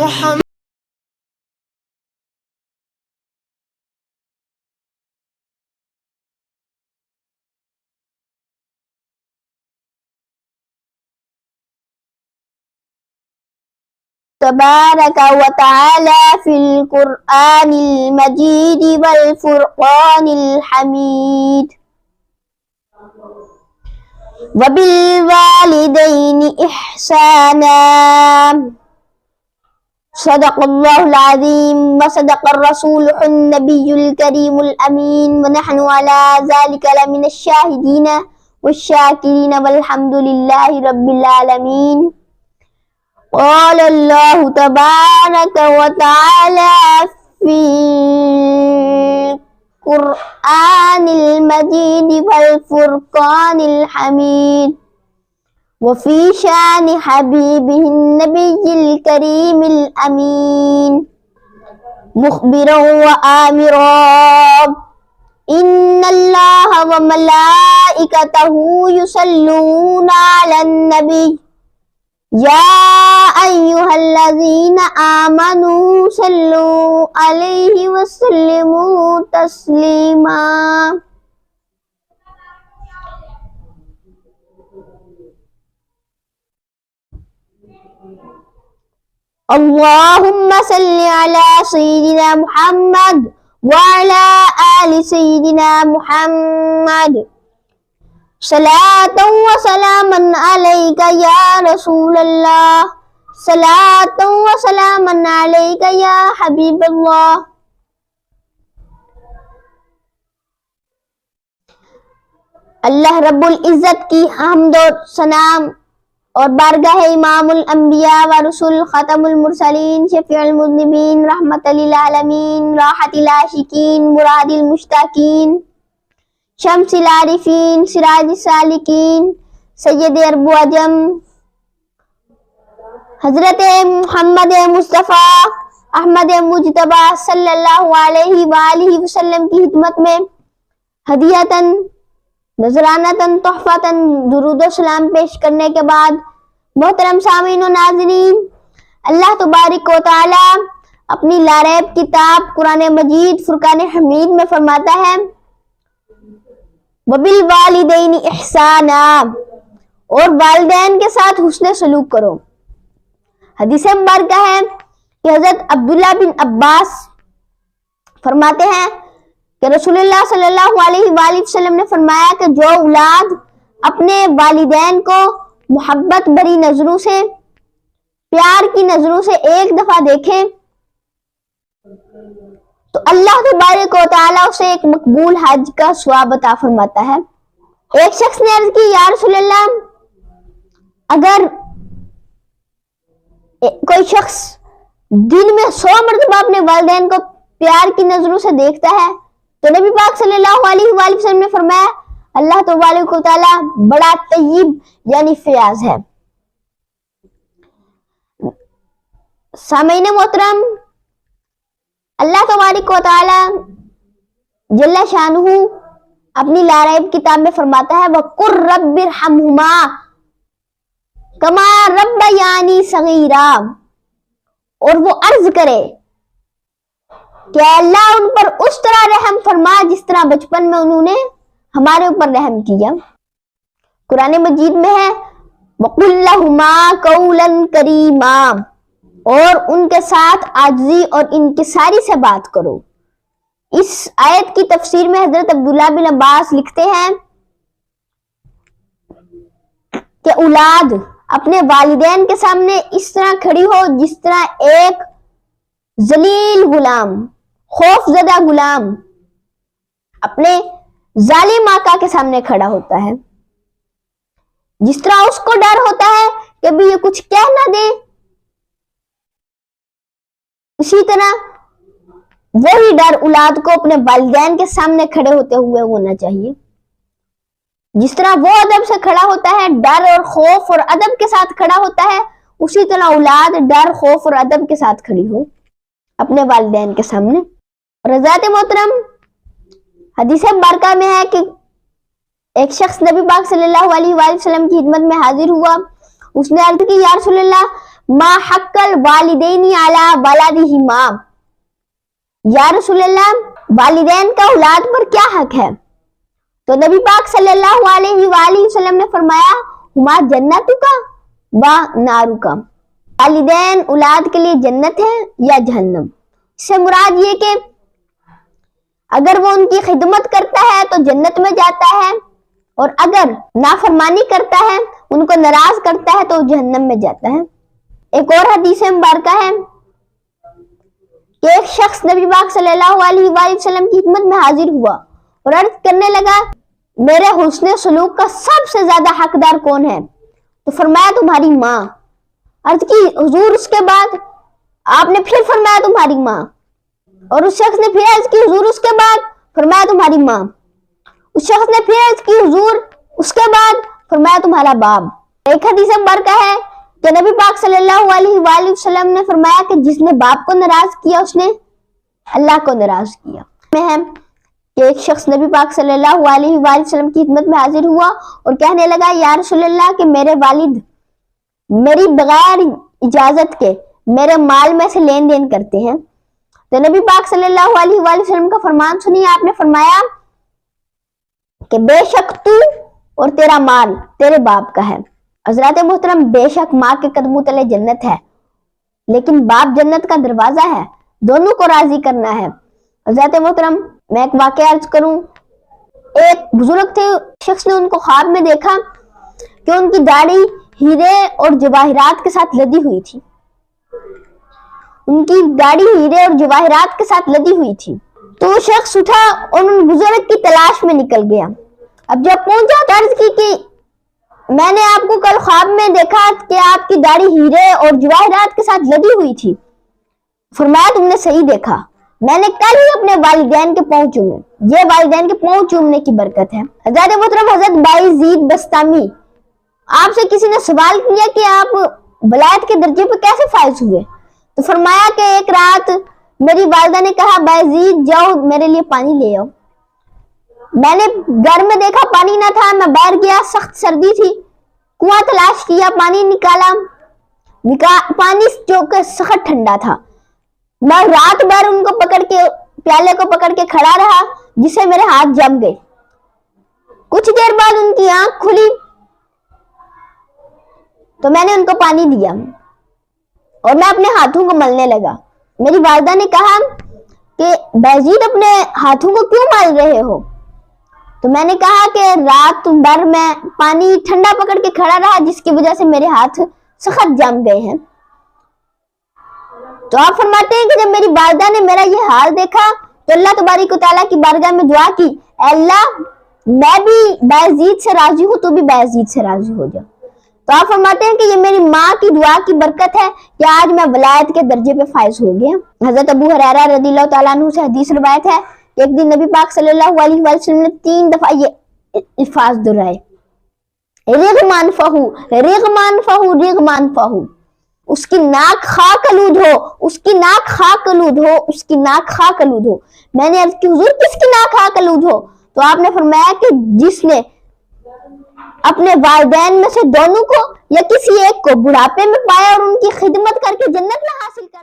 محمد تبارك وتعالى في القرآن المجيد والفرقان الحميد وبالوالدين إحسانا صدق الله العظيم وصدق الرسول النبي الكريم الأمين ونحن على ذلك لمن الشاهدين والشاكرين والحمد لله رب العالمين. قال الله تبارك وتعالى في القرآن المجيد والفرقان الحميد وفي شان حبيبه النبي الكريم الأمين مخبرا وآمرا إن الله وملائكته يصلون على النبي يا أيها الذين آمنوا صلوا عليه وسلموا تسليما. اللهم صل على سيدنا محمد وعلى آل سيدنا محمد صلاة وسلاما عليك يا رسول الله صلاة وسلاما عليك يا حبيب الله. اللہ رب العزت کی حمد و سلام اور بارگاہ امام الانبیاء و رسول ختم المرسلین شفیع المذنبین رحمت للعالمین راحت العاشقین مراد المشتاقین شمس العارفین سراج السالکین سید عرب و عجم حضرت محمد مصطفیٰ احمد مجتبیٰ صلی اللہ علیہ وآلہ وسلم کی خدمت میں ہدیۃً نذرانۃً تحفۃً درود و سلام پیش کرنے کے بعد محترم سامعین و ناظرین، اللہ تبارک و تعالی اپنی لاریب کتاب قرآن مجید فرقان حمید میں فرماتا ہے وَبِالْوَالِدَيْنِ إِحْسَانًا، اور والدین کے ساتھ حسن سلوک کرو۔ حدیث مبارکہ ہے کہ حضرت عبداللہ بن عباس فرماتے ہیں کہ رسول اللہ صلی اللہ علیہ وآلہ وسلم نے فرمایا کہ جو اولاد اپنے والدین کو محبت بھری نظروں سے پیار کی نظروں سے ایک دفعہ دیکھے تو اللہ تبارک و تعالیٰ اسے ایک مقبول حج کا ثواب عطا فرماتا ہے۔ ایک شخص نے عرض کی یا رسول اللہ، اگر کوئی شخص دن میں 100 مرتبہ اپنے والدین کو پیار کی نظروں سے دیکھتا ہے تو نبی پاک صلی اللہ علیہ وآلہ وسلم نے فرمایا اللہ تبارک و تعالیٰ بڑا طیب یعنی فیاض ہے۔ سامعین محترم، اللہ تبارک و تعالیٰ جل شانہ اپنی لاریب کتاب میں فرماتا ہے وَقُلْ رَبِّ ارْحَمْهُمَا كَمَا رَبَّيَانِي صَغِيرًا، اور وہ عرض کرے کہ اللہ ان پر اس طرح رحم فرما جس طرح بچپن میں انہوں نے ہمارے اوپر رحم کیا۔ قرآن مجید میں ہے وَقُلْ لَهُمَا قَوْلًا كَرِيمًا، اور ان کے ساتھ عاجزی اور انکساری سے بات کرو۔ اس آیت کی تفسیر میں حضرت عبداللہ بن عباس لکھتے ہیں کہ اولاد اپنے والدین کے سامنے اس طرح کھڑی ہو جس طرح ایک ذلیل غلام، خوف زدہ غلام اپنے ظالم آقا کے سامنے کھڑا ہوتا ہے، جس طرح اس کو ڈر ہوتا ہے کہ ابھی یہ کچھ کہہ نہ دے، اسی طرح وہی ڈر اولاد کو اپنے والدین کے سامنے کھڑے ہوتے ہوئے ہونا چاہیے۔ جس طرح وہ ادب سے کھڑا ہوتا ہے، ڈر اور خوف اور ادب کے ساتھ کھڑا ہوتا ہے، اسی طرح اولاد ڈر، خوف اور ادب کے ساتھ کھڑی ہو اپنے والدین کے سامنے۔ اور حضرات محترم، حدیث مبارکہ میں ہے کہ ایک شخص نبی پاک صلی اللہ علیہ وآلہ وسلم کی خدمت میں حاضر ہوا، اس نے عرض کی یا رسول اللہ मा हक्कल वालिदैनी अला वलादिहिमा, या रसूल अल्लाह वालिदैन का औलाद पर क्या हक है? तो नबी पाक सल्लल्लाहु अलैहि वसल्लम ने फरमाया हुमा जन्नतुका व नारुका, वालिदैन औलाद के लिए जन्नत है या जहन्नम। इससे मुराद ये कि अगर वो उनकी खिदमत करता है तो जन्नत में जाता है, और अगर नाफरमानी करता है, उनको नाराज करता है, तो जहन्नम में जाता है। एक और हदीस मुबारक है कि एक शख्स नबी पाक सल्लल्लाहु अलैहि वसल्लम की खिदमत में हाजिर हुआ और अर्ज करने लगा मेरे हुस्न सलूक का सबसे ज्यादा हकदार कौन है? तो फरमाया तुम्हारी माँ। अर्ज की हुजूर उसके बाद? आपने फिर फरमाया तुम्हारी माँ। और उस शख्स ने फिर अर्ज की हुजूर उसके बाद? फरमाया तुम्हारी माँ। उस शख्स ने फिर अर्ज की हुजूर उसके बाद? फरमाया तुम्हारा बाप। एक हदीस मुबारक है कि नबी पाक सल्लल्लाहु अलैहि वसल्लम ने फरमाया कि जिसने बाप को नाराज किया उसने अल्लाह को नाराज किया। में है कि एक शख्स नबी पाक सल्लल्लाहु अलैहि वसल्लम की खिदमत में हाजिर हुआ और कहने लगा या रसूल अल्लाह कि मेरे वालिद मेरी बगैर इजाजत के मेरे माल में से लेन देन करते हैं। तो नबी पाक सल्लल्लाहु अलैहि वसल्लम का फरमान सुनिए, आपने फरमाया कि बेशक तू और तेरा माल तेरे बाप का है। हजरत मोहतरम, बेशक माँ के कदमों तले जन्नत है, लेकिन बाप जन्नत का दरवाजा है, दोनों को राजी करना है। हजरत मोहतरम, मैं एक वाकया अर्ज करूं। एक बुजुर्ग थे, शख्स ने उनको ख्वाब में देखा कि उनकी दाढ़ी हीरे और जवाहिरात के साथ लदी हुई थी। उनकी दाढ़ी हीरे और जवाहिरात के साथ लदी हुई थी। तो वो शख्स उठा और उन बुजुर्ग की तलाश में निकल गया। अब जब पहुंचा तो अर्ज की कि मैंने आपको कल ख्वाब में देखा कि आपकी दाढ़ी हीरे और जवाहिरात के साथ लदी हुई थी। फरमाया तुमने सही देखा, मैंने कल ही अपने वालिदैन के पांव चूमे। ये वालिदैन के पांव चूमने की बरकत है। हज़रत मोहतरम हज़रत बायज़ीद बस्तामी, आपसे किसी ने सवाल किया कि आप वलायत के दर्जे पर कैसे फायज हुए? तो फरमाया कि एक रात मेरी वालिदा ने कहा बायज़ीद जाओ मेरे लिए पानी ले आओ। मैंने घर में देखा पानी ना था, मैं बाहर गया, सख्त सर्दी थी, कुआं तलाश किया, पानी निकाला, पानी जो कि सख्त ठंडा था। मैं रात भर उनको पकड़ के प्याले को पकड़ के खड़ा रहा, जिससे मेरे हाथ जम गए। कुछ देर बाद उनकी आंख खुली तो मैंने उनको पानी दिया और मैं अपने हाथों को मलने लगा। मेरी वालिदा ने कहा कि बायज़ीद अपने हाथों को क्यों मल रहे हो? तो मैंने कहा कि रात भर मैं पानी ठंडा पकड़ के खड़ा रहा, जिसकी वजह से मेरे हाथ सख्त जम गए हैं। तो आप फरमाते हैं कि जब मेरी वालिदा ने मेरा ये हाल देखा तो अल्लाह तबारक व तआला की बारगाह में दुआ की, अल्लाह मैं भी बायज़ीद से राजी हूँ, तू भी बायज़ीद से राजी हो जा। तो आप फरमाते हैं कि ये मेरी माँ की दुआ की बरकत है कि आज मैं वलायत के दर्जे पे फायज हो गया। हजरत अबू हुरैरा रज़ियल्लाहु तआला अन्हु से हदीस रिवायत है, एक दिन नबी पाक सल्लल्लाहु अलैहि वसल्लम ने 3 दफा ये अल्फाज दोहराए, रिग़मान फहू, रिग़मान फहू, रिग़मान फहू। उसकी नाक खाक आलूद हो, उसकी नाक खाक आलूद हो, उसकी नाक खाक आलूद हो। मैंने अर्ज की हुजूर किसकी नाक खाक आलूद हो? तो आपने फरमाया कि जिसने अपने वालिदैन में से दोनों को या किसी एक को बुढ़ापे में पाया और उनकी खिदमत करके जन्नत में हासिल कर